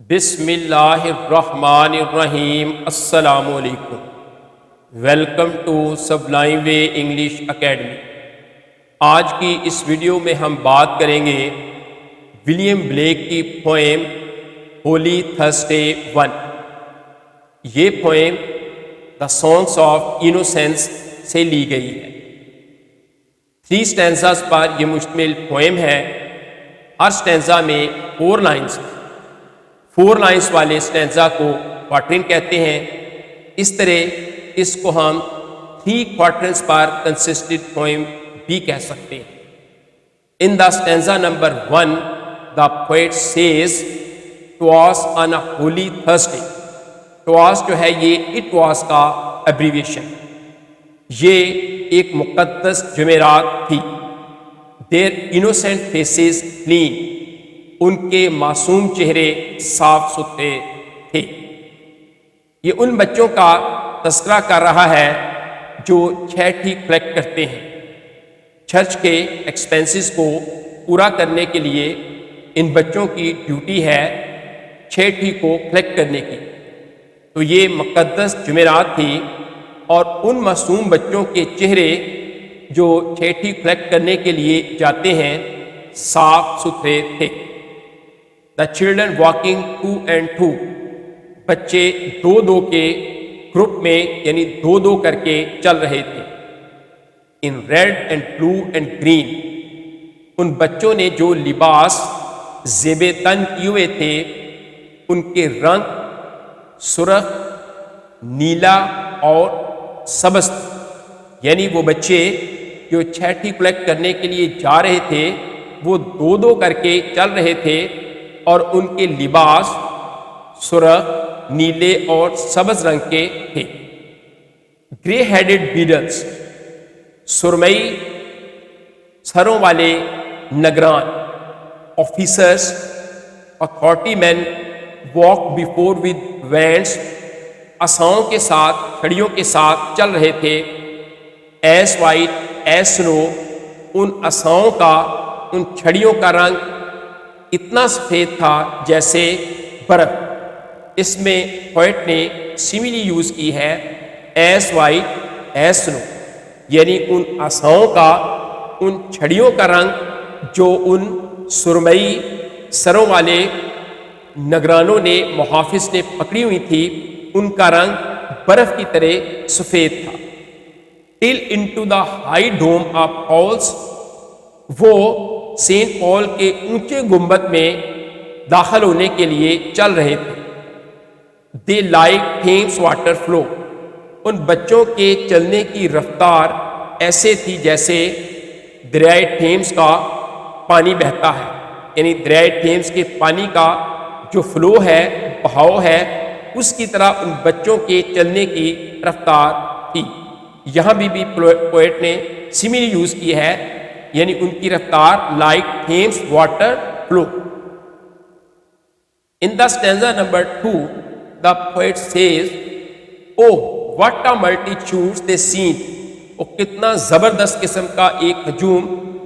بسم اللہ الرحمن الرحیم۔ السلام علیکم۔ Welcome to Sublime Way English Academy. آج کی اس ویڈیو میں ہم بات کریں گے ولیم بلیک کی پوئم ہولی تھرسڈے 1۔ یہ poem the Songs of Innocence سے لی گئی ہے۔ 3 سٹینزاز پر یہ مشتمل پوئم ہے۔ ہر سٹینزا میں 4 لائنز ہیں۔ 4 لائنز والے سٹینزا کو کوارٹرن کہتے ہیں۔ اس طرح اس کو ہم 3 کوارٹرنز پر کنسسٹنٹ پوئم بھی کہہ سکتے ہیں۔ ان the stanza number 1 the poet Cs "ٹواس on a Holi Thursday". ٹواس جو ہے یہ اٹ واس کا ایبریویشن۔ یہ ایک مقدس جمعرات تھی۔ دیر انوسینٹ فیسز کلین، ان کے معصوم چہرے صاف ستھرے تھے۔ یہ ان بچوں کا تذکرہ کر رہا ہے جو چھٹی کلیکٹ کرتے ہیں۔ چرچ کے ایکسپینسز کو پورا کرنے کے لیے ان بچوں کی ڈیوٹی ہے چھٹی کو کلیکٹ کرنے کی۔ تو یہ مقدس جمعرات تھی اور ان معصوم بچوں کے چہرے جو چھٹی کلیکٹ کرنے کے لیے جاتے ہیں صاف ستھرے تھے۔ دا چلڈرن واکنگ 2 and 2، بچے 2 کے گروپ میں یعنی 2 کر کے چل رہے تھے۔ In red and blue and green, ان بچوں نے جو لباس زیب تن کیے ہوئے تھے ان کے رنگ سرخ، نیلا اور سبز تھے۔ یعنی وہ بچے جو چھٹی کلیکٹ کرنے کے لیے جا رہے تھے وہ 2 کر کے چل رہے تھے اور ان کے لباس سرخ، نیلے اور سبز رنگ کے تھے۔ گرے ہیڈڈ بیڈلز، سرمئی سروں والے نگران، officers, authority men walk before with wands, عصاؤں کے ساتھ، چھڑیوں کے ساتھ چل رہے تھے۔ ایز وائٹ ایز سنو، ان عصاؤں کا، ان چھڑیوں کا رنگ اتنا سفید تھا جیسے برف۔ اس میں پوئٹ نے سیملی یوز کی ہے ایز وائٹ ایز سنو، یعنی ان عصاؤں کا، ان چھڑیوں کا رنگ جو ان سرمئی سروں والے نگرانوں نے، محافظ نے پکڑی ہوئی تھی، ان کا رنگ برف کی طرح سفید تھا۔ Till into the high dome of Paul's, وہ سینٹ پال کے اونچے گنبد میں داخل ہونے کے لیے چل رہے تھے۔ They like Thames water flow, ان بچوں کے چلنے کی رفتار ایسے تھی جیسے دریائے تھیمس کا پانی بہتا ہے۔ یعنی دریائے تھیمس کے پانی کا جو فلو ہے، بہاؤ ہے، اس کی طرح ان بچوں کے چلنے کی رفتار تھی۔ یہاں بھی پوئٹ نے سملی یوز کی ہے، یعنی ان کی رفتار like Thames water flow. In the stanza number 2 the poet says oh what a multitudes they seen, وہ کتنا زبردست قسم کا ایک ہجوم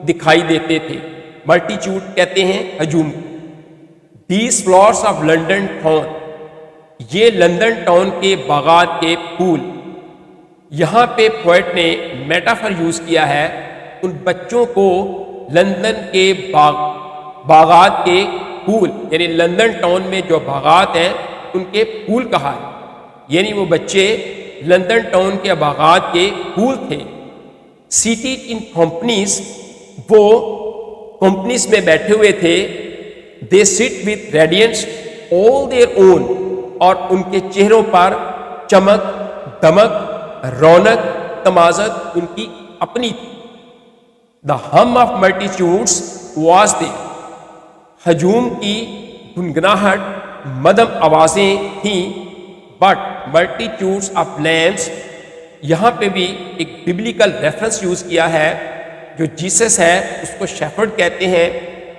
دکھائی دیتے تھے۔ ملٹیچیوڈ کہتے ہیں ہجوم۔ These flowers of London town, یہ لندن ٹاؤن کے باغات کے پھول۔ یہاں پہ پوئٹ نے میٹافر یوز کیا ہے، ان بچوں کو لندن کے باغات کے پھول، یعنی لندن ٹاؤن میں جو باغات ہیں ان کے پھول کہا ہے۔ یعنی وہ بچے لندن ٹاؤن کے باغات کے پھول تھے۔ سیٹڈ ان کمپنیز، وہ کمپنیز میں بیٹھے ہوئے تھے۔ They sat with radiance all their own, اور ان کے چہروں پر چمک، دمک، رونق، تمازت ان کی اپنی تھی۔ دا ہم آف ملٹیچیوڈس واز دے، ہجوم کی گنگناہٹ، مدم آوازیں تھیں۔ بٹ ملٹیچیوڈس آف لیمس، یہاں پہ بھی ایک ببلیکل ریفرنس یوز کیا ہے۔ جو جیسس ہے اس کو شیفرڈ کہتے ہیں،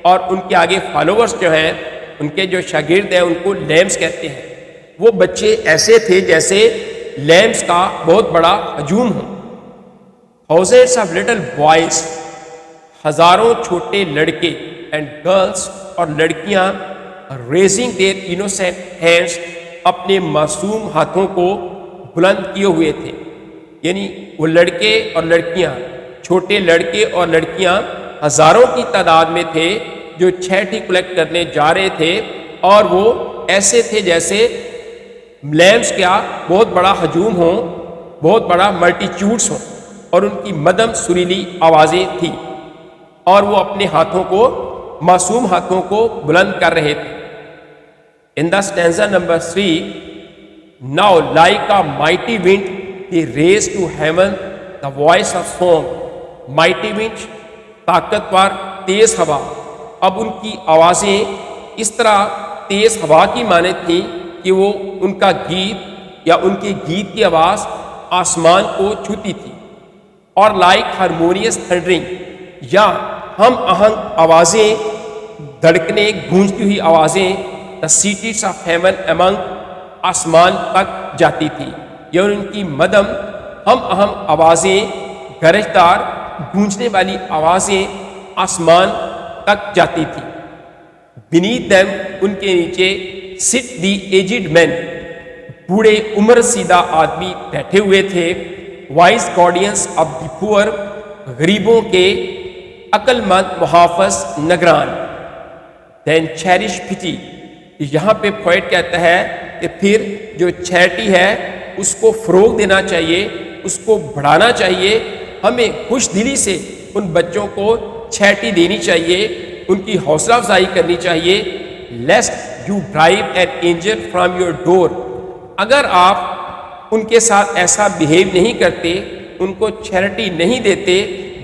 اور ان کے آگے فالوورز جو ہیں، ان کے جو شاگرد ہیں ان کو لیمس کہتے ہیں۔ وہ بچے ایسے تھے جیسے لیمس کا بہت بڑا ہجوم ہو۔ تھاؤزنڈس آف لٹل بوائز، ہزاروں چھوٹے لڑکے، اینڈ گرلس، اور لڑکیاں ریزنگ دیئر انوسینٹ ہینڈس، اپنے معصوم ہاتھوں کو بلند کیے ہوئے تھے. یعنی وہ لڑکے اور لڑکیاں، چھوٹے لڑکے اور لڑکیاں ہزاروں کی تعداد میں تھے جو چھٹی کلیکٹ کرنے جا رہے تھے، اور وہ ایسے تھے جیسے لیمس کا بہت بڑا ہجوم ہو، بہت بڑا ملٹیچیوڈس ہو، اور ان کی مدھم سریلی آوازیں تھیں، اور وہ اپنے ہاتھوں کو، معصوم ہاتھوں کو بلند کر رہے تھے. In the stanza number 3, now like a mighty wind they raised to heaven the voice of song. mighty wind، طاقتور تیز ہوا. اب ان کی آوازیں اس طرح تیز ہوا کی مانند تھیں کہ وہ ان کا گیت یا ان کے گیت کی آواز آسمان کو چھوتی تھی. اور لائک ہارمونیس تھنڈرنگ، یا ہم آہنگ آوازیں، دھڑکنے گونجتی ہوئی آوازیں، دا سیٹیز آف ہیون امنگ، آسمان تک جاتی تھی. یا ان کی مدھم ہم آہنگ آوازیں، گرجدار گونجنے والی آوازیں آسمان تک جاتی تھی. بینیتھ دیم، ان کے نیچے، سٹ دی ایجڈ مین، بوڑھے عمر سیدھا آدمی بیٹھے ہوئے تھے. وائز گارڈینس آف دی پور، غریبوں کے عقل مند محافظ نگران. دین چیریش پٹی، یہاں پہ پوئٹ کہتا ہے کہ پھر جو چیریٹی ہے اس کو فروغ دینا چاہیے، اس کو بڑھانا چاہیے. ہمیں خوش دلی سے ان بچوں کو چیریٹی دینی چاہیے، ان کی حوصلہ افزائی کرنی چاہیے. Lest you drive an angel from your door, اگر آپ ان کے ساتھ ایسا بیہیو نہیں کرتے، ان کو چیریٹی نہیں دیتے،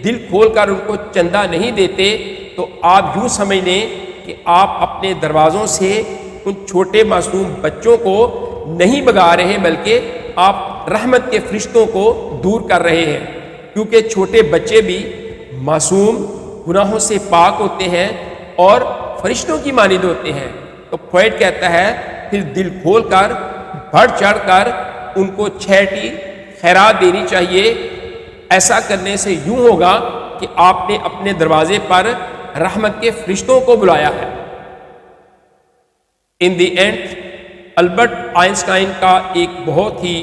دل کھول کر ان کو چندہ نہیں دیتے، تو آپ یوں سمجھ لیں کہ آپ اپنے دروازوں سے ان چھوٹے معصوم بچوں کو نہیں بھگا رہے، بلکہ آپ رحمت کے فرشتوں کو دور کر رہے ہیں. کیونکہ چھوٹے بچے بھی معصوم، گناہوں سے پاک ہوتے ہیں اور فرشتوں کی مانند ہوتے ہیں. تو پوئٹ کہتا ہے پھر دل کھول کر، بڑھ چڑھ کر ان کو چیریٹی، خیرات دینی چاہیے. ایسا کرنے سے یوں ہوگا کہ آپ نے اپنے دروازے پر رحمت کے فرشتوں کو بلایا ہے. In the end, Albert Einstein کا ایک بہت ہی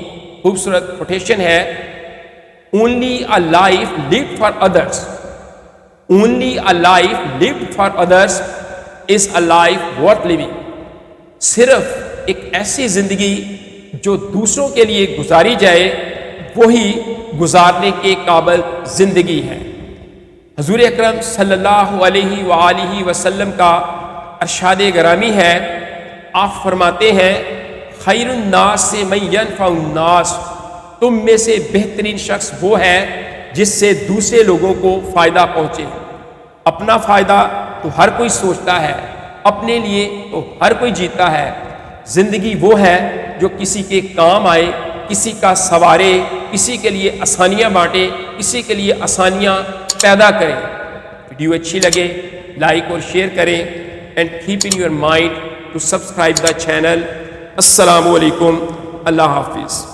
خوبصورت کوٹیشن ہے، only a life lived for others, only a life lived for others is a life worth living. صرف ایک ایسی زندگی جو دوسروں کے لیے گزاری جائے، وہی گزارنے کے قابل زندگی ہے. حضور اکرم صلی اللہ علیہ وآلہ وسلم کا ارشاد گرامی ہے، آپ فرماتے ہیں خیر الناس سے من ینفع الناس، تم میں سے بہترین شخص وہ ہے جس سے دوسرے لوگوں کو فائدہ پہنچے. اپنا فائدہ تو ہر کوئی سوچتا ہے، اپنے لیے تو ہر کوئی جیتا ہے. زندگی وہ ہے جو کسی کے کام آئے، کسی کا سنوارے، کسی کے لیے آسانیاں بانٹے، کسی کے لیے آسانیاں پیدا کرے. ویڈیو اچھی لگے لائک اور شیئر کریں، and keep in your mind to subscribe the channel. السلام علیکم، اللہ حافظ.